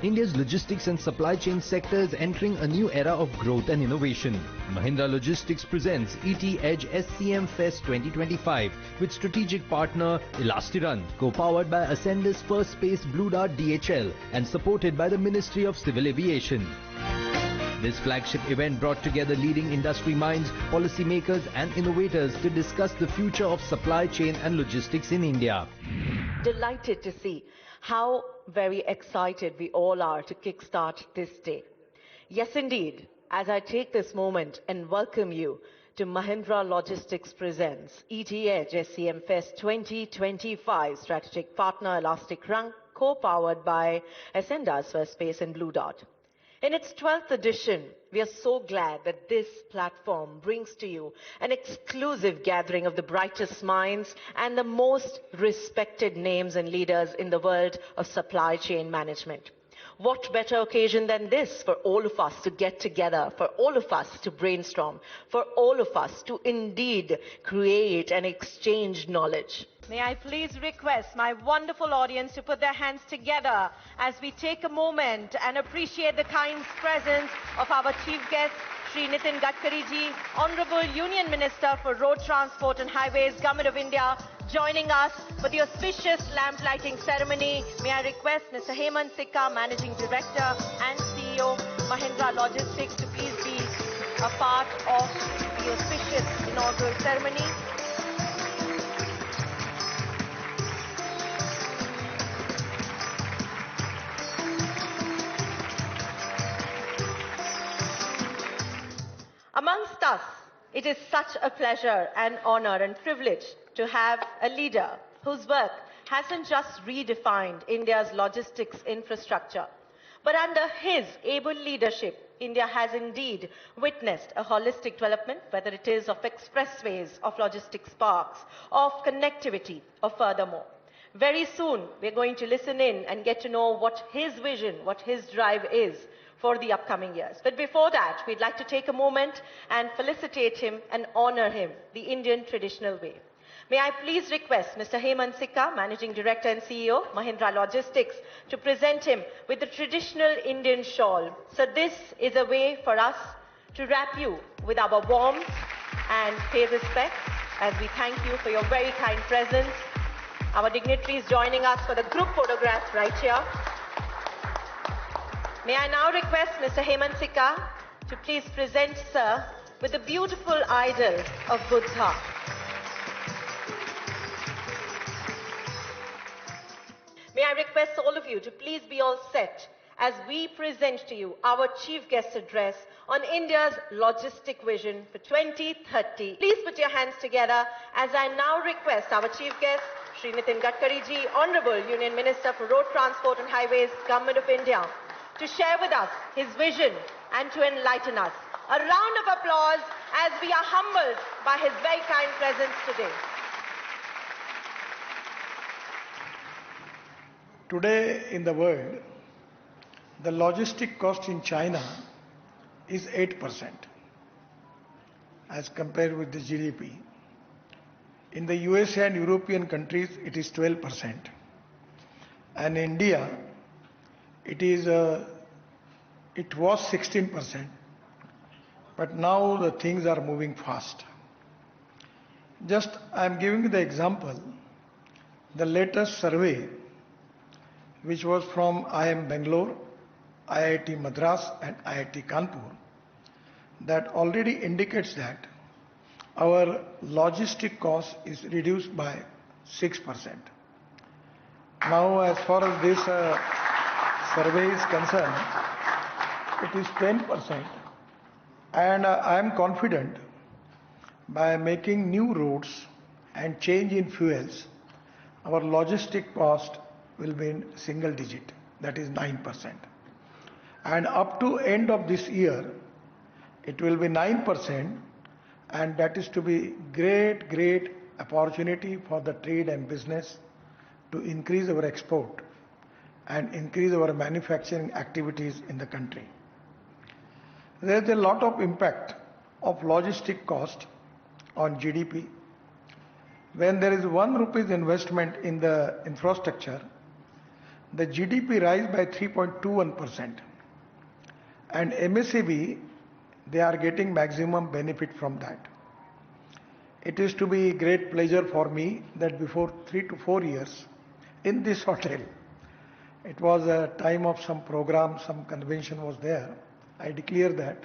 India's logistics and supply chain sector is entering a new era of growth and innovation. Mahindra Logistics presents ET Edge SCM FEST 2025 with strategic partner Elastiron, co-powered by Ascendas First Space Blue Dart DHL and supported by the Ministry of Civil Aviation. This flagship event brought together leading industry minds, policymakers and innovators to discuss the future of supply chain and logistics in India. Delighted to see how very excited we all are to kickstart this day. Yes, indeed, as I take this moment and welcome you to Mahindra Logistics presents ET Edge SCM FEST 2025, strategic partner Elastiron, co-powered by Ascendas First Space and Blue Dart. In its 12th edition, we are so glad that this platform brings to you an exclusive gathering of the brightest minds and the most respected names and leaders in the world of supply chain management. What better occasion than this for all of us to get together, for all of us to brainstorm, for all of us to indeed create and exchange knowledge. May I please request my wonderful audience to put their hands together as we take a moment and appreciate the kind presence of our chief guest, Shri Nitin Gadkari ji, Honorable Union Minister for Road Transport and Highways, Government of India, joining us for the auspicious lamp lighting ceremony. May I request Mr. Hemant Sikka, Managing Director and CEO, Mahindra Logistics, to please be a part of the auspicious inaugural ceremony. Amongst us, it is such a pleasure and honor and privilege to have a leader whose work hasn't just redefined India's logistics infrastructure, but under his able leadership, India has indeed witnessed a holistic development, whether it is of expressways, of logistics parks, of connectivity, or furthermore. Very soon, we're going to listen in and get to know what his vision, what his drive is for the upcoming years. But before that, we'd like to take a moment and felicitate him and honor him the Indian traditional way. May I please request Mr. Hemant Sikka, Managing Director and CEO, Mahindra Logistics, to present him with the traditional Indian shawl. So this is a way for us to wrap you with our warmth and pay respect as we thank you for your very kind presence. Our dignitaries joining us for the group photograph right here. May I now request Mr. Hemant Sikka to please present Sir with the beautiful idol of Buddha. May I request all of you to please be all set as we present to you our chief guest address on India's logistic vision for 2030. Please put your hands together as I now request our chief guest, Shri Nitin Gadkari ji, Honorable Union Minister for Road Transport and Highways, Government of India, to share with us his vision and to enlighten us. A round of applause as we are humbled by his very kind presence today. Today in the world, the logistic cost in China is 8% as compared with the GDP. In the USA and European countries, it is 12%. And India, it was 16%, but now the things are moving fast. Just I am giving you the example, the latest survey, which was from IIM Bangalore, IIT Madras and IIT Kanpur, that already indicates that our logistic cost is reduced by 6%. Now as far as this survey is concerned, it is 10%, and I am confident by making new routes and change in fuels, our logistic cost will be in single digit, that is 9%. And up to end of this year, it will be 9%, and that is to be great opportunity for the trade and business to increase our export and increase our manufacturing activities in the country. There is a lot of impact of logistic cost on GDP. When there is 1 rupees investment in the infrastructure, the GDP rise by 3.21%. And MSCB, they are getting maximum benefit from that. It is to be great pleasure for me that before 3 to 4 years in this hotel, it was a time of some program, some convention was there. I declare that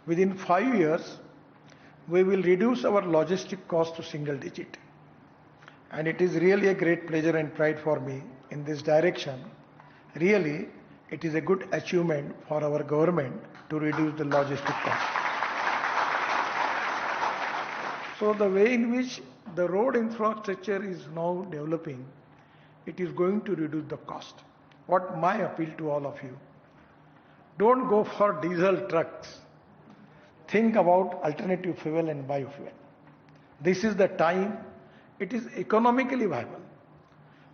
within 5 years, we will reduce our logistic cost to single digit. And it is really a great pleasure and pride for me in this direction. Really, it is a good achievement for our government to reduce the logistic cost. So the way in which the road infrastructure is now developing, it is going to reduce the cost. What my appeal to all of you? Don't go for diesel trucks. Think about alternative fuel and biofuel. This is the time. It is economically viable.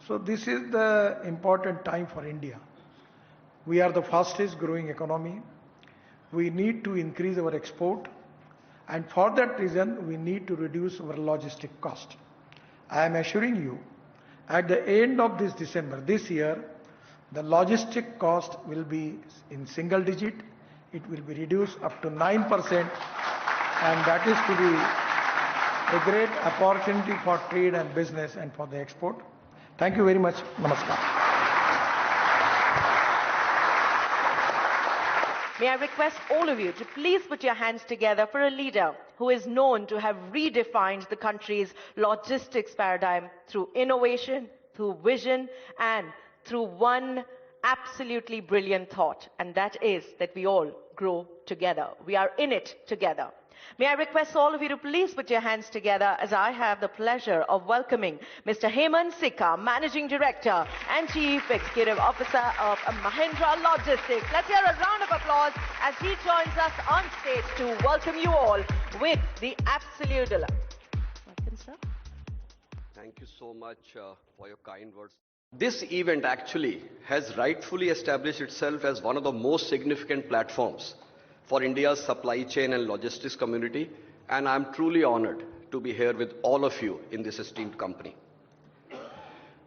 So this is the important time for India. We are the fastest growing economy. We need to increase our export. And for that reason, we need to reduce our logistic cost. I am assuring you, at the end of this December, this year, the logistic cost will be in single digit. It will be reduced up to 9%. And that is to be a great opportunity for trade and business and for the export. Thank you very much. Namaskar. May I request all of you to please put your hands together for a leader who is known to have redefined the country's logistics paradigm through innovation, through vision, and through one absolutely brilliant thought, and that is that we all grow together. We are in it together. May I request all of you to please put your hands together as I have the pleasure of welcoming Mr. Hemant Sikka, Managing Director and Chief Executive Officer of Mahindra Logistics. Let's hear a round of applause as he joins us on stage to welcome you all with the absolute... Welcome, sir. Thank you so much for your kind words. This event actually has rightfully established itself as one of the most significant platforms for India's supply chain and logistics community, and I'm truly honored to be here with all of you in this esteemed company.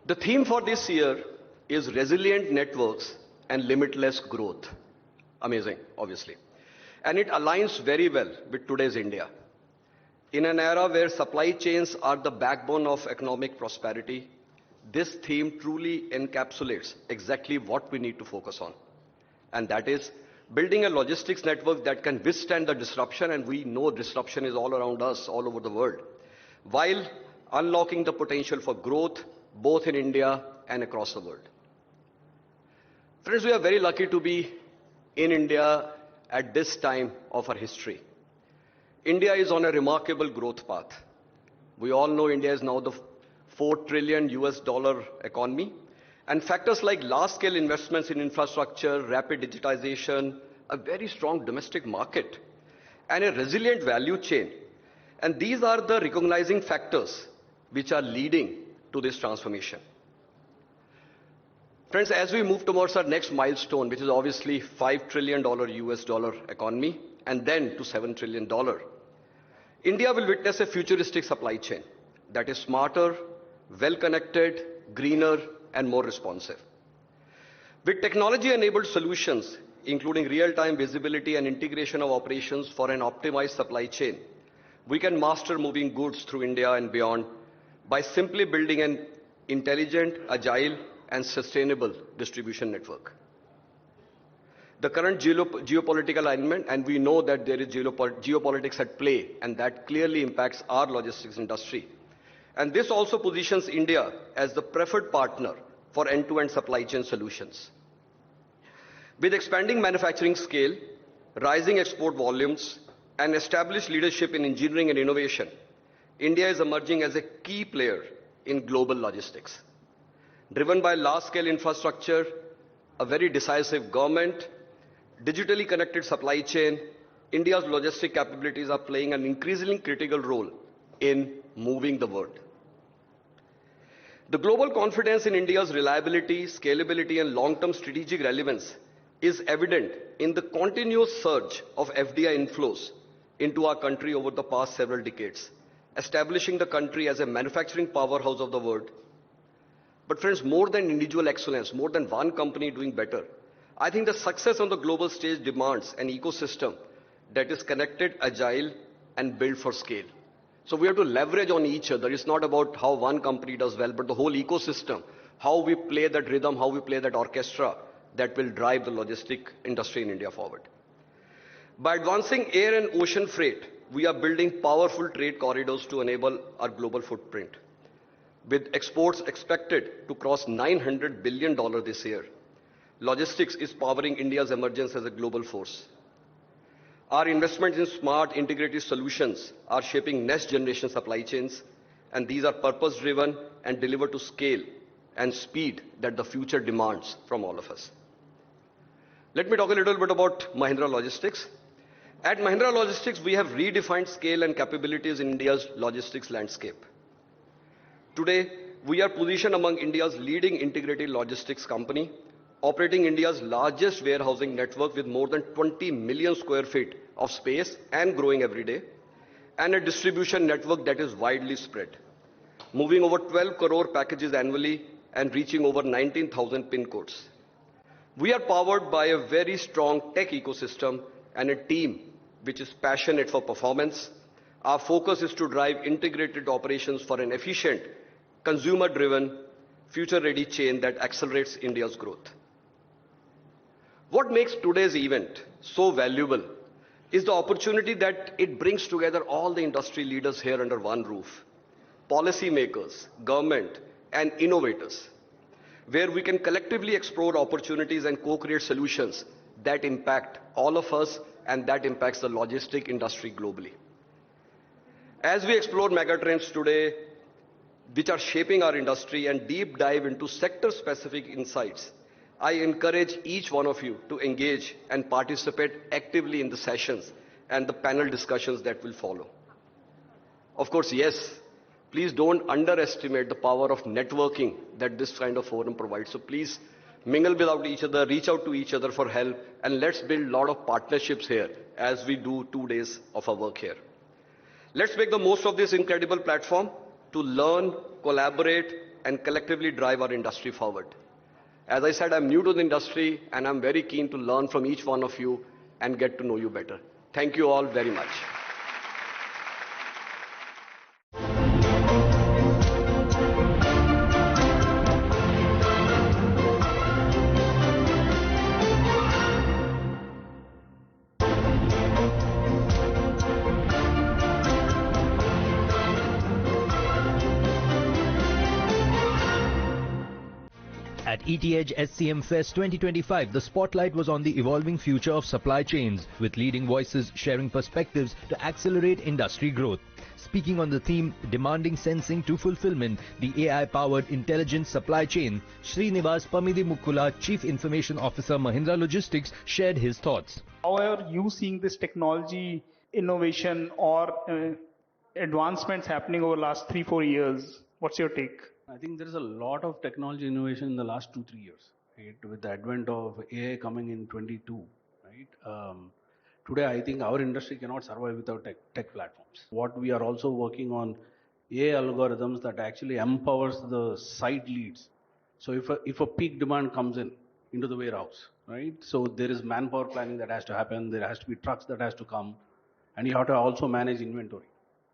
The theme for this year is resilient networks and limitless growth. Amazing, obviously. And it aligns very well with today's India. In an era where supply chains are the backbone of economic prosperity, this theme truly encapsulates exactly what we need to focus on. And that is building a logistics network that can withstand the disruption, and we know disruption is all around us, all over the world, while unlocking the potential for growth both in India and across the world. Friends, we are very lucky to be in India at this time of our history. India is on a remarkable growth path. We all know India is now the $4 trillion economy. And factors like large-scale investments in infrastructure, rapid digitization, a very strong domestic market, and a resilient value chain. And these are the recognizing factors which are leading to this transformation. Friends, as we move towards our next milestone, which is obviously $5 trillion economy, and then to $7 trillion, India will witness a futuristic supply chain that is smarter, well-connected, greener, and more responsive. With technology-enabled solutions, including real-time visibility and integration of operations for an optimized supply chain, we can master moving goods through India and beyond by simply building an intelligent, agile, and sustainable distribution network. The current geopolitical alignment, and we know that there is geopolitics at play, and that clearly impacts our logistics industry. And this also positions India as the preferred partner for end-to-end supply chain solutions. With expanding manufacturing scale, rising export volumes, and established leadership in engineering and innovation, India is emerging as a key player in global logistics. Driven by large-scale infrastructure, a very decisive government, digitally connected supply chain, India's logistic capabilities are playing an increasingly critical role in moving the world. The global confidence in India's reliability, scalability, and long-term strategic relevance is evident in the continuous surge of FDI inflows into our country over the past several decades, establishing the country as a manufacturing powerhouse of the world. But friends, more than individual excellence, more than one company doing better, I think the success on the global stage demands an ecosystem that is connected, agile, and built for scale. So we have to leverage on each other. It's not about how one company does well, but the whole ecosystem, how we play that rhythm, how we play that orchestra that will drive the logistic industry in India forward. By advancing air and ocean freight, we are building powerful trade corridors to enable our global footprint. With exports expected to cross $900 billion this year, logistics is powering India's emergence as a global force. Our investments in smart integrated solutions are shaping next generation supply chains, and these are purpose driven and delivered to scale and speed that the future demands from all of us. Let me talk a little bit about Mahindra Logistics. At Mahindra Logistics, we have redefined scale and capabilities in India's logistics landscape. Today, we are positioned among India's leading integrated logistics company, operating India's largest warehousing network with more than 20 million square feet of space and growing every day, and a distribution network that is widely spread, moving over 12 crore packages annually and reaching over 19,000 pin codes. We are powered by a very strong tech ecosystem and a team which is passionate for performance. Our focus is to drive integrated operations for an efficient, consumer-driven, future-ready chain that accelerates India's growth. What makes today's event so valuable is the opportunity that it brings together all the industry leaders here under one roof, policymakers, government, and innovators, where we can collectively explore opportunities and co-create solutions that impact all of us and that impacts the logistic industry globally. As we explore megatrends today, which are shaping our industry, and deep dive into sector-specific insights, I encourage each one of you to engage and participate actively in the sessions and the panel discussions that will follow. Of course, yes, please don't underestimate the power of networking that this kind of forum provides. So please mingle with each other, reach out to each other for help, and let's build a lot of partnerships here as we do 2 days of our work here. Let's make the most of this incredible platform to learn, collaborate, and collectively drive our industry forward. As I said, I'm new to the industry, and I'm very keen to learn from each one of you and get to know you better. Thank you all very much. At ET Edge SCM FEST 2025, the spotlight was on the evolving future of supply chains, with leading voices sharing perspectives to accelerate industry growth. Speaking on the theme, Demanding Sensing to Fulfillment, the AI-powered intelligent supply chain, Srinivas Pamidimukula, Chief Information Officer, Mahindra Logistics, shared his thoughts. How are you seeing this technology innovation or advancements happening over the last 3-4 years? What's your take? I think there is a lot of technology innovation in the last 2-3 years, right? With the advent of AI coming in 22, right? Today, I think our industry cannot survive without tech platforms. What we are also working on, AI algorithms that actually empowers the site leads. So if a peak demand comes into the warehouse, right? So there is manpower planning that has to happen. There has to be trucks that has to come, and you have to also manage inventory,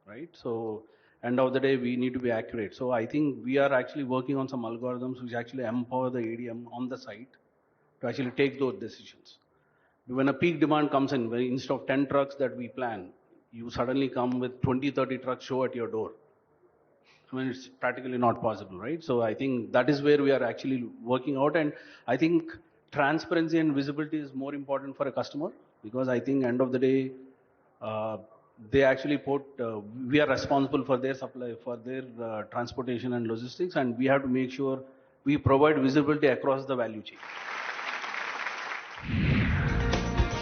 right? So end of the day, we need to be accurate. So I think we are actually working on some algorithms which actually empower the ADM on the site to actually take those decisions. When a peak demand comes in, instead of 10 trucks that we plan, you suddenly come with 20-30 trucks show at your door. I mean, it's practically not possible, right? So I think that is where we are actually working out. And I think transparency and visibility is more important for a customer, because I think end of the day, they actually we are responsible for their supply, for their transportation and logistics, and we have to make sure we provide visibility across the value chain.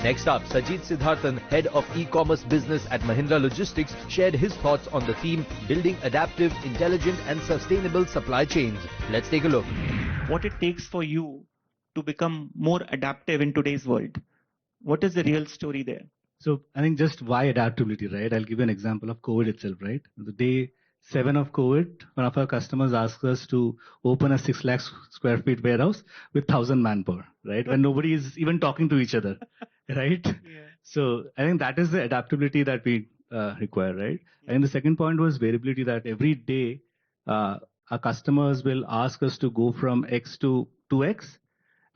Next up, Sajid Siddharthan, Head of E-Commerce Business at Mahindra Logistics, shared his thoughts on the theme, Building Adaptive, Intelligent and Sustainable Supply Chains. Let's take a look. What it takes for you to become more adaptive in today's world? What is the real story there? So I think just why adaptability, right? I'll give you an example of COVID itself, right? The day 7 of COVID, one of our customers asked us to open a 6 lakh square feet warehouse with 1,000 manpower, right? When nobody is even talking to each other, right? Yeah. So I think that is the adaptability that we require, right? And the second point was variability, that every day our customers will ask us to go from X to 2X,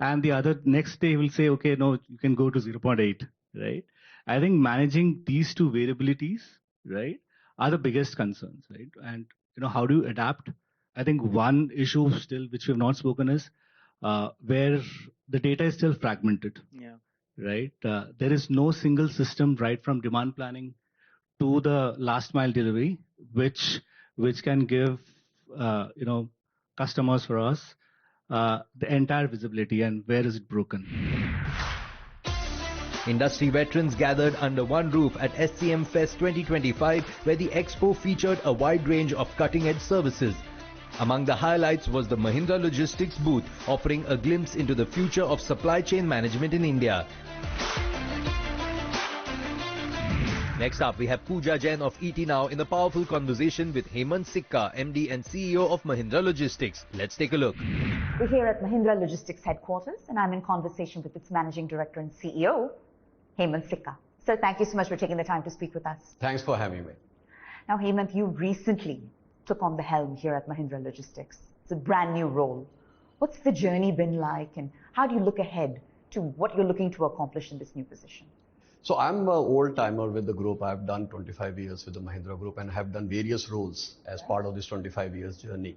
and the other next day will say, okay, no, you can go to 0.8, right? I think managing these two variabilities, right, are the biggest concerns, right? And how do you adapt? I think one issue still which we have not spoken is where the data is still fragmented. Yeah. Right? There is no single system, right from demand planning to the last mile delivery, which can give customers for us the entire visibility and where is it broken. Industry veterans gathered under one roof at SCM FEST 2025, where the expo featured a wide range of cutting-edge services. Among the highlights was the Mahindra Logistics booth, offering a glimpse into the future of supply chain management in India. Next up, we have Pooja Jain of ET Now in a powerful conversation with Hemant Sikka, MD and CEO of Mahindra Logistics. Let's take a look. We're here at Mahindra Logistics headquarters, and I'm in conversation with its Managing Director and CEO, Hemant Sikka. Sir, thank you so much for taking the time to speak with us. Thanks for having me. Now, Hemant, you recently took on the helm here at Mahindra Logistics. It's a brand new role. What's the journey been like, and how do you look ahead to what you're looking to accomplish in this new position? So I'm an old timer with the group. I've done 25 years with the Mahindra Group and have done various roles as part of this 25 years journey.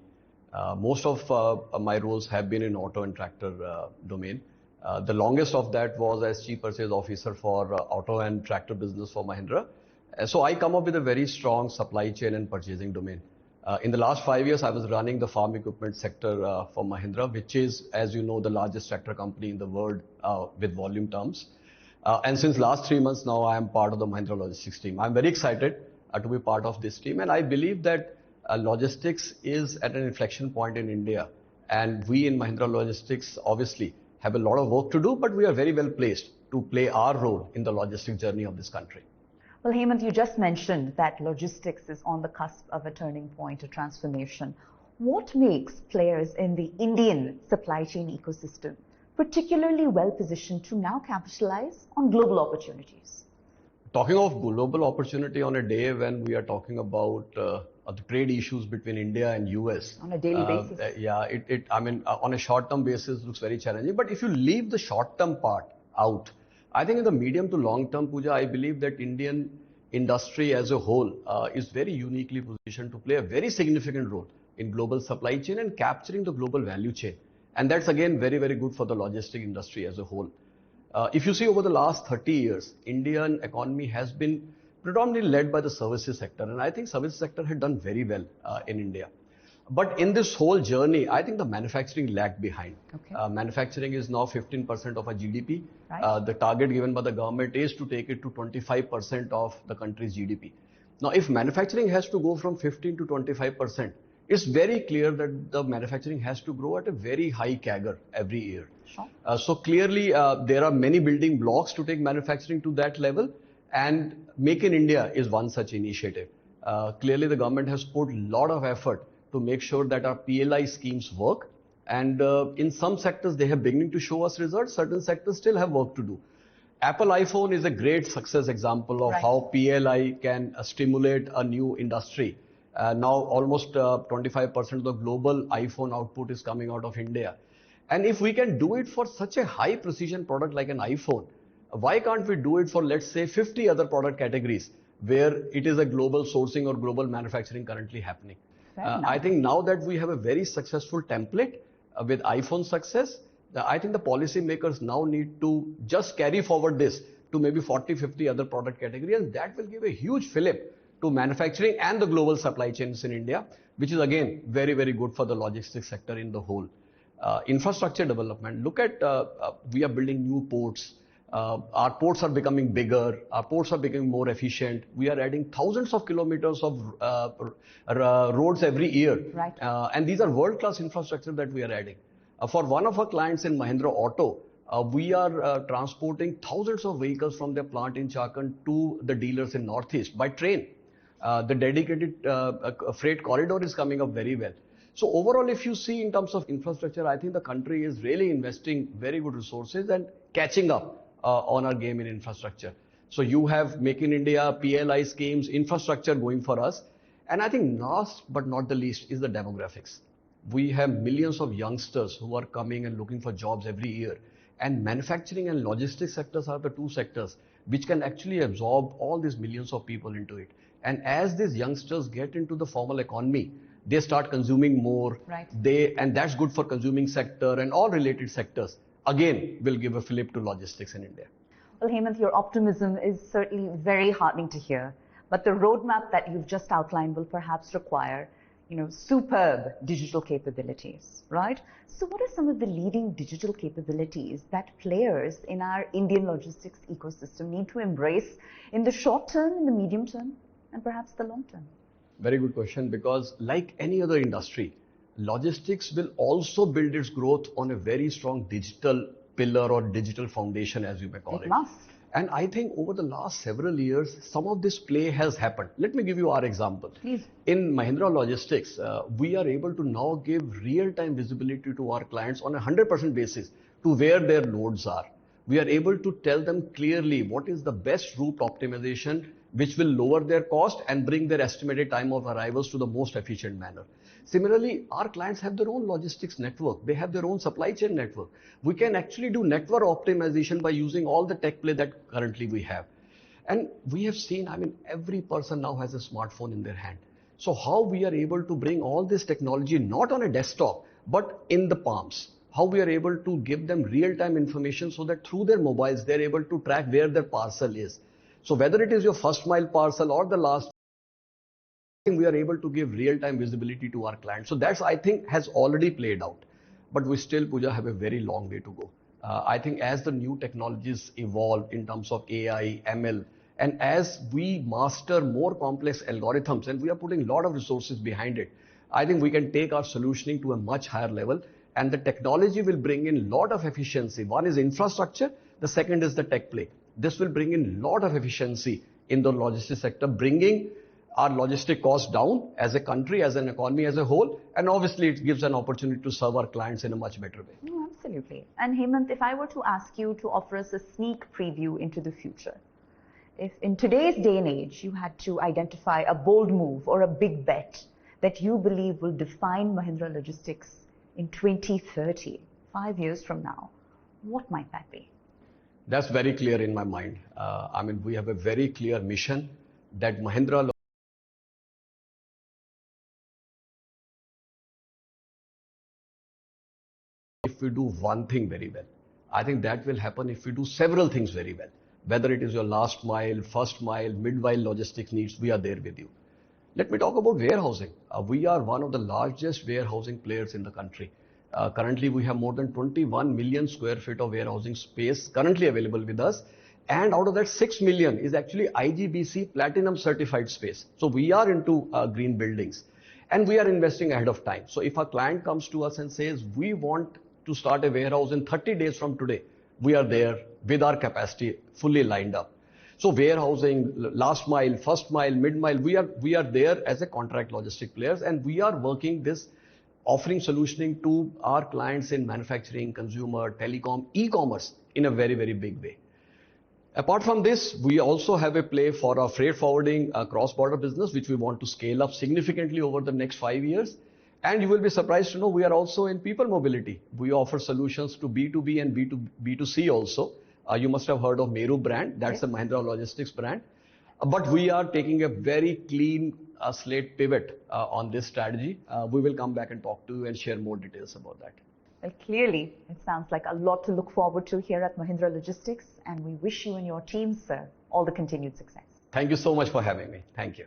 Most of my roles have been in auto and tractor domain. The longest of that was as Chief Purchase Officer for auto and tractor business for Mahindra. So I come up with a very strong supply chain and purchasing domain. In the last 5 years, I was running the farm equipment sector for Mahindra, which is, as you know, the largest tractor company in the world with volume terms. And since last 3 months now, I am part of the Mahindra Logistics team. I'm very excited to be part of this team. And I believe that logistics is at an inflection point in India. And we in Mahindra Logistics obviously have a lot of work to do, but we are very well placed to play our role in the logistics journey of this country. Well, Hemant, you just mentioned that logistics is on the cusp of a turning point, a transformation. What makes players in the Indian supply chain ecosystem particularly well positioned to now capitalize on global opportunities? Talking of global opportunity on a day when we are talking about the trade issues between India and US. On a daily basis. Yeah, I mean, on a short-term basis, looks very challenging. But if you leave the short-term part out, I think in the medium to long-term, Pooja, I believe that Indian industry as a whole is very uniquely positioned to play a very significant role in global supply chain and capturing the global value chain. And that's again very, very good for the logistic industry as a whole. If you see over the last 30 years, Indian economy has been predominantly led by the services sector. And I think services sector had done very well in India. But in this whole journey, I think the manufacturing lagged behind. Okay. Manufacturing is now 15% of our GDP. Right. The target given by the government is to take it to 25% of the country's GDP. Now, if manufacturing has to go from 15 to 25%, it's very clear that the manufacturing has to grow at a very high CAGR every year. Sure. So clearly, there are many building blocks to take manufacturing to that level, and Make in India is one such initiative. Clearly, the government has put a lot of effort to make sure that our PLI schemes work, and in some sectors, they have beginning to show us results. Certain sectors still have work to do. Apple iPhone is a great success example of how PLI can stimulate a new industry. Now almost 25% of the global iPhone output is coming out of India. And if we can do it for such a high precision product like an iPhone, why can't we do it for, let's say, 50 other product categories where it is a global sourcing or global manufacturing currently happening? I think now that we have a very successful template with iPhone success, I think the policy makers now need to just carry forward this to maybe 40, 50 other product categories, and that will give a huge fillip to manufacturing and the global supply chains in India, which is again very, very good for the logistics sector in the whole. Infrastructure development, look at, we are building new ports. Our ports are becoming bigger, our ports are becoming more efficient. We are adding thousands of kilometers of roads every year. Right. And these are world-class infrastructure that we are adding. For one of our clients in Mahindra Auto, we are transporting thousands of vehicles from their plant in Chakan to the dealers in Northeast by train. The dedicated freight corridor is coming up very well. So overall, if you see in terms of infrastructure, I think the country is really investing very good resources and catching up on our game in infrastructure. So you have Make in India, PLI schemes, infrastructure going for us. And I think last but not the least is the demographics. We have millions of youngsters who are coming and looking for jobs every year. And manufacturing and logistics sectors are the two sectors which can actually absorb all these millions of people into it. And as these youngsters get into the formal economy, they start consuming more. Right. And that's good for consuming sector and all related sectors. Again, will give a fillip to logistics in India. Well, Hemant, your optimism is certainly very heartening to hear. But the roadmap that you've just outlined will perhaps require, superb digital capabilities, right? So what are some of the leading digital capabilities that players in our Indian logistics ecosystem need to embrace in the short term, in the medium term, and perhaps the long term? Very good question, because like any other industry, logistics will also build its growth on a very strong digital pillar or digital foundation, as you may call it. It must. And I think over the last several years, some of this play has happened. Let me give you our example. Please. In Mahindra Logistics, we are able to now give real-time visibility to our clients on a 100% basis to where their loads are. We are able to tell them clearly what is the best route optimization which will lower their cost and bring their estimated time of arrivals to the most efficient manner. Similarly, our clients have their own logistics network. They have their own supply chain network. We can actually do network optimization by using all the tech play that currently we have. And we have seen, every person now has a smartphone in their hand. So how we are able to bring all this technology not on a desktop, but in the palms. How we are able to give them real-time information so that through their mobiles, they're able to track where their parcel is. So whether it is your first mile parcel or the last, we are able to give real-time visibility to our clients. So that's, I think, has already played out. But we still, Pooja, have a very long way to go. I think as the new technologies evolve in terms of AI, ML, and as we master more complex algorithms, and we are putting a lot of resources behind it, I think we can take our solutioning to a much higher level. And the technology will bring in a lot of efficiency. One is infrastructure. The second is the tech play. This will bring in a lot of efficiency in the logistics sector, bringing our logistic costs down as a country, as an economy as a whole. And obviously, it gives an opportunity to serve our clients in a much better way. Oh, absolutely. And Hemant, if I were to ask you to offer us a sneak preview into the future, if in today's day and age, you had to identify a bold move or a big bet that you believe will define Mahindra Logistics in 2030, 5 years from now, what might that be? That's very clear in my mind. We have a very clear mission that Mahindra if we do one thing very well. I think that will happen if we do several things very well. Whether it is your last mile, first mile, mid-mile logistics needs, we are there with you. Let me talk about warehousing. We are one of the largest warehousing players in the country. Currently, we have more than 21 million square feet of warehousing space currently available with us. And out of that, 6 million is actually IGBC Platinum certified space. So we are into green buildings and we are investing ahead of time. So if a client comes to us and says, we want to start a warehouse in 30 days from today, we are there with our capacity fully lined up. So warehousing, last mile, first mile, mid mile, we are there as a contract logistic players, and we are working this offering solutioning to our clients in manufacturing, consumer, telecom, e-commerce in a very, very big way. Apart from this, we also have a play for our freight forwarding cross-border business, which we want to scale up significantly over the next 5 years. And you will be surprised to know we are also in people mobility. We offer solutions to B2B and B2C also. You must have heard of Meru brand. That's a Mahindra Logistics brand. But we are taking a very clean slate pivot on this strategy. We will come back and talk to you and share more details about that. Well, clearly, it sounds like a lot to look forward to here at Mahindra Logistics, and we wish you and your team, sir, all the continued success. Thank you so much for having me. Thank you.